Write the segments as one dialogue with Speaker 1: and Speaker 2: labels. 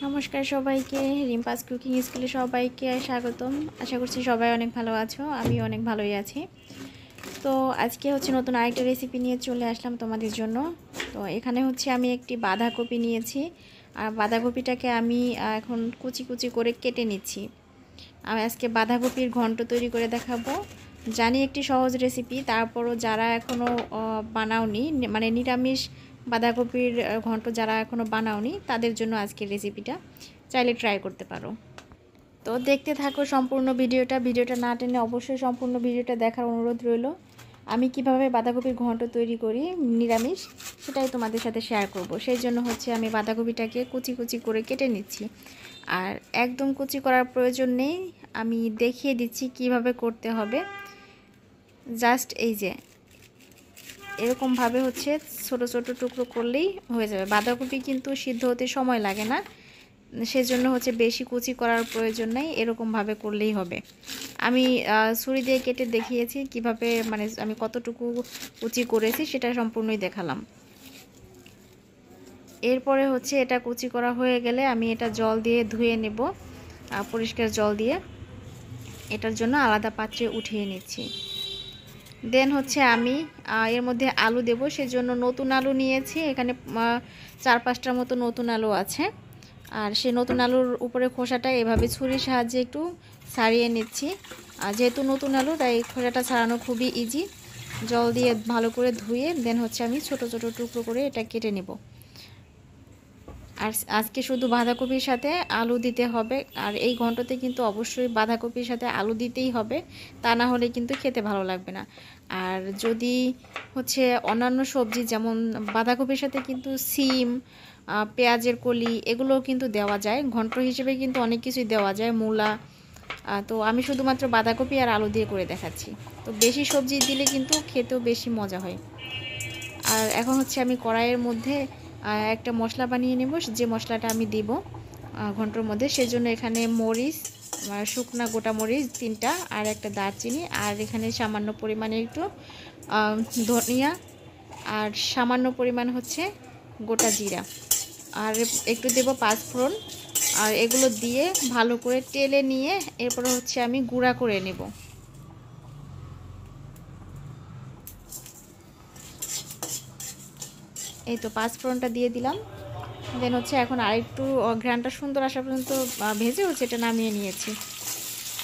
Speaker 1: নমস্কার সবাইকে, রিম্পাস কুকিং স্কুলে সবাইকে স্বাগতম। আশা করছি সবাই অনেক ভালো আছো, আমি অনেক ভালোই আছি। তো আজকে নতুন আরেকটা রেসিপি নিয়ে চলে আসলাম তোমাদের জন্য। তো এখানে আমি একটি বাঁধাকপি নিয়েছি, আর বাঁধাকপিটাকে আমি এখন কুচি কুচি করে কেটে নিচ্ছি। আমি আজকে বাঁধাকপির ঘন্ট তৈরি করে দেখাবো। জানি একটি সহজ রেসিপি, তারপরও যারা এখনও বানাওনি, মানে নিরামিষ বাঁধাকপির ঘন্ট যারা এখনও বানাওনি, তাদের জন্য আজকের রেসিপিটা চাইলে ট্রাই করতে পারো। তো দেখতে থাকো সম্পূর্ণ ভিডিওটা না টেনে অবশ্যই সম্পূর্ণ ভিডিওটা দেখার অনুরোধ রইল। আমি কিভাবে বাঁধাকপির ঘন্ট তৈরি করি নিরামিষ, সেটাই তোমাদের সাথে শেয়ার করব। সেই জন্য আমি বাঁধাকপিটাকে কুচি কুচি করে কেটে নিচ্ছি। আর একদম কুচি করার প্রয়োজন নেই, আমি দেখিয়ে দিচ্ছি কিভাবে করতে হবে। জাস্ট এই যে এরকমভাবে ছোট ছোট টুকরো করলেই হয়ে যাবে। বাঁধাকপি কিন্তু সিদ্ধ হতে সময় লাগে না, সেজন্য বেশি কুচি করার প্রয়োজন নেই, এরকমভাবে করলেই হবে। আমি ছুরি দিয়ে কেটে দেখিয়েছি কিভাবে, মানে আমি কতটুকু কুচি করেছি সেটা সম্পূর্ণই দেখালাম। এরপরে এটা কুচি করা হয়ে গেলে আমি এটা জল দিয়ে ধুয়ে নেব, পরিষ্কার জল দিয়ে। এটার জন্য আলাদা পাত্রে উঠিয়ে নিচ্ছি। দেন আমি এর মধ্যে আলু দেব, সেজন্য নতুন আলু নিয়েছি। এখানে 4-5টার মতো নতুন আলু আছে। আর সেই নতুন আলুর উপরে খোসাটা এভাবে ছুরির সাহায্যে একটু ছাড়িয়ে নিচ্ছি। আর যেহেতু নতুন আলু, তাই খোসাটা ছাড়ানো খুবই ইজি। জল দিয়ে ভালো করে ধুয়ে দেন আমি ছোট ছোট টুকরো করে এটা কেটে নেব। আর আজকে শুধু বাঁধাকপির সাথে আলু দিতে হবে, আর এই ঘন্টতে কিন্তু অবশ্যই বাঁধাকপির সাথে আলু দিতেই হবে, তা না হলে কিন্তু খেতে ভালো লাগবে না। আর যদি অন্যান্য সবজি, যেমন বাঁধাকপির সাথে কিন্তু সিম, পেঁয়াজের কলি, এগুলোও কিন্তু দেওয়া যায় ঘন্ট হিসেবে, কিন্তু অনেক কিছুই দেওয়া যায়, মূলা। তো আমি শুধুমাত্র বাঁধাকপি আর আলু দিয়ে করে দেখাচ্ছি। তো বেশি সবজি দিলে কিন্তু খেতেও বেশি মজা হয়। আর এখন আমি কড়াইয়ের মধ্যে একটা মশলা বানিয়ে নেব, যে মশলাটা আমি দিব ঘন্টর মধ্যে। সেজন্য এখানে মরিচ, শুকনা গোটা মরিচ 3টা, আর একটা দারচিনি, আর এখানে সামান্য পরিমাণে একটু ধনিয়া, আর সামান্য পরিমাণ গোটা জিরা, আর একটু দেব 5 ফোড়ন। আর এগুলো দিয়ে ভালো করে তেলে নিয়ে এরপর আমি গুঁড়া করে নেব। এই তো 5 ফোড়নটা দিয়ে দিলাম। দেন এখন আরেকটু ঘ্রাণটা সুন্দর আসা পর্যন্ত ভেজে এটা নামিয়ে নিয়েছি।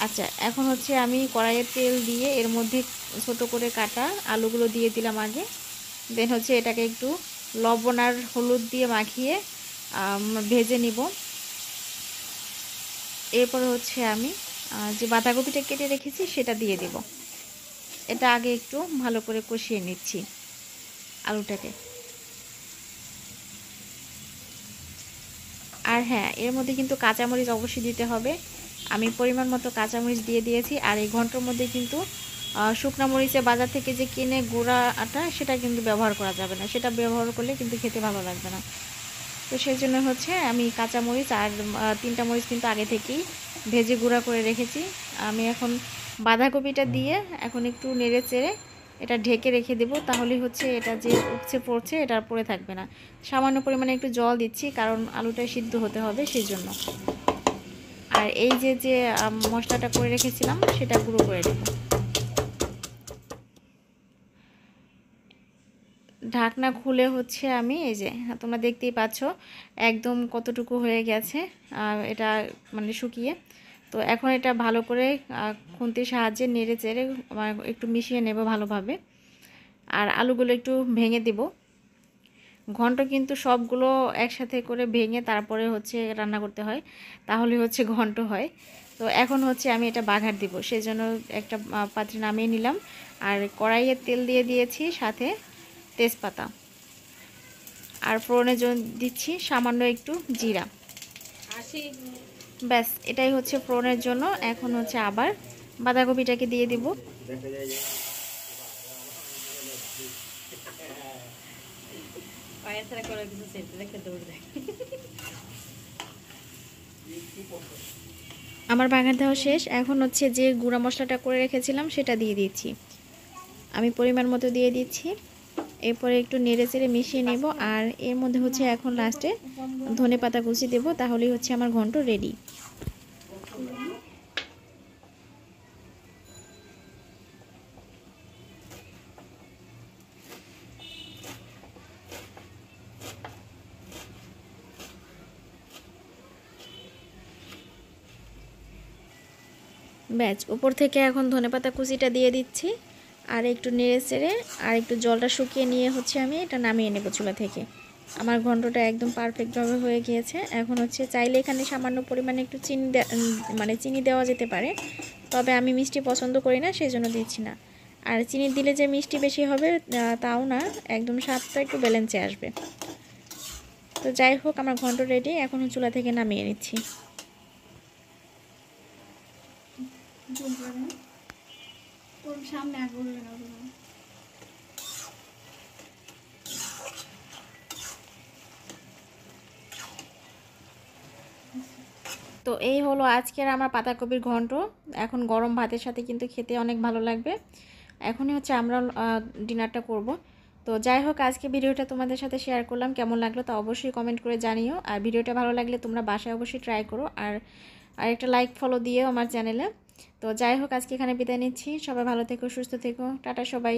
Speaker 1: আচ্ছা, এখন আমি কড়াইয়ে তেল দিয়ে এর মধ্যে ছোট করে কাটা আলুগুলো দিয়ে দিলাম আগে। দেন এটাকে একটু লবণ আর হলুদ দিয়ে মাখিয়ে ভেজে নিব। এরপর আমি যে বাঁধাকপিটা কেটে রেখেছি সেটা দিয়ে দেব। এটা আগে একটু ভালো করে কষিয়ে নিচ্ছি আলুটাকে। আর হ্যাঁ, এর মধ্যে কিন্তু কাঁচামরিচ অবশ্যই দিতে হবে। আমি পরিমাণ মতো কাঁচামরিচ দিয়ে দিয়েছি। আর এই ঘন্টর মধ্যে কিন্তু শুকনো মরিচে বাজার থেকে যে কিনে গুঁড়া আটা, সেটা কিন্তু ব্যবহার করা যাবে না, সেটা ব্যবহার করলে কিন্তু খেতে ভালো লাগবে না। তো সেই জন্য আমি কাঁচামরিচ আর 3টা মরিচ কিন্তু আগে থেকেই ভেজে গুঁড়া করে রেখেছি। আমি এখন বাঁধাকপিটা দিয়ে এখন একটু নেড়ে চেড়ে এটা ঢেকে রেখে দেব, তাহলে এটা যে উপচে পড়ছে এটা পড়ে থাকবে না। সামান্য পরিমাণে একটু জল দিচ্ছি, কারণ আলুটা সিদ্ধ হতে হবে সেই জন্য। আর এই যে মশলাটা করে রেখেছিলাম সেটা গুঁড়ো করে দেব। ঢাকনা খুলে আমি এই যে তোমরা দেখতেই পাচ্ছ একদম কতটুকু হয়ে গেছে এটা, মানে শুকিয়ে। তো এখন এটা ভালো করে খুন্তির সাহায্যে নেড়ে চেড়ে একটু মিশিয়ে নেব ভালোভাবে। আর আলুগুলো একটু ভেঙে দেব। ঘন্ট কিন্তু সবগুলো একসাথে করে ভেঙে তারপরে রান্না করতে হয়, তাহলে ঘন্ট হয়। তো এখন আমি এটা বাঘার দিব, সেজন্য একটা পাত্রে নামিয়ে নিলাম। আর কড়াইয়ে তেল দিয়ে দিয়েছি, সাথে তেজপাতা, আর ফোড়নের জন্য দিচ্ছি সামান্য একটু জিরা। ব্যাস, এটাই ফোড়নের জন্য। এখন আবার বাঁধাকপিটাকে দিয়ে দিব। আমার বাগার দেওয়া শেষ। এখন যে গুঁড়া মশলাটা করে রেখেছিলাম সেটা দিয়ে দিচ্ছি। আমি পরিমাণ মতো দিয়ে দিচ্ছি। এরপরে একটু নেড়ে চেড়ে মিশিয়ে নেব। আর এর মধ্যে হচ্ছে এখন লাস্টে ধনেপাতা কুচি দেব, তাহলেই হচ্ছে আমার ঘন্ট রেডি। ব্যাস, উপর থেকে এখন ধনেপাতা কুচিটা দিয়ে দিচ্ছি, আর একটু নেড়ে চেড়ে আর একটু জলটা শুকিয়ে নিয়ে হচ্ছে আমি এটা নামিয়ে নেব চুলা থেকে। আমার ঘন্টটা একদম পারফেক্টভাবে হয়ে গিয়েছে। এখন হচ্ছে চাইলে এখানে সামান্য পরিমাণে একটু চিনি দেওয়া যেতে পারে, তবে আমি মিষ্টি পছন্দ করি না, সেই জন্য দিচ্ছি না। আর চিনি দিলে যে মিষ্টি বেশি হবে তাও না, একদম স্বাদটা একটু ব্যালেন্সে আসবে। তো যাই হোক, আমার ঘন্ট রেডি, এখন চুলা থেকে নামিয়ে নিচ্ছি। তো এই হলো আজকের আমার পাতাকপির ঘন্ট। এখন গরম ভাতের সাথে কিন্তু খেতে অনেক ভালো লাগবে। এখনই হচ্ছে আমরা ডিনারটা করব। তো যাই হোক, আজকে ভিডিওটা তোমাদের সাথে শেয়ার করলাম, কেমন লাগলো তা অবশ্যই কমেন্ট করে জানিও। আর ভিডিওটা ভালো লাগলে তোমরা বাসায় অবশ্যই ট্রাই করো, আর একটা লাইক ফলো দিও আমার চ্যানেলে। তো যাই হোক, আজকে এখানে বিদায় নিচ্ছি। সবাই ভালো থেকো, সুস্থ থেকো, টাটা সবাই।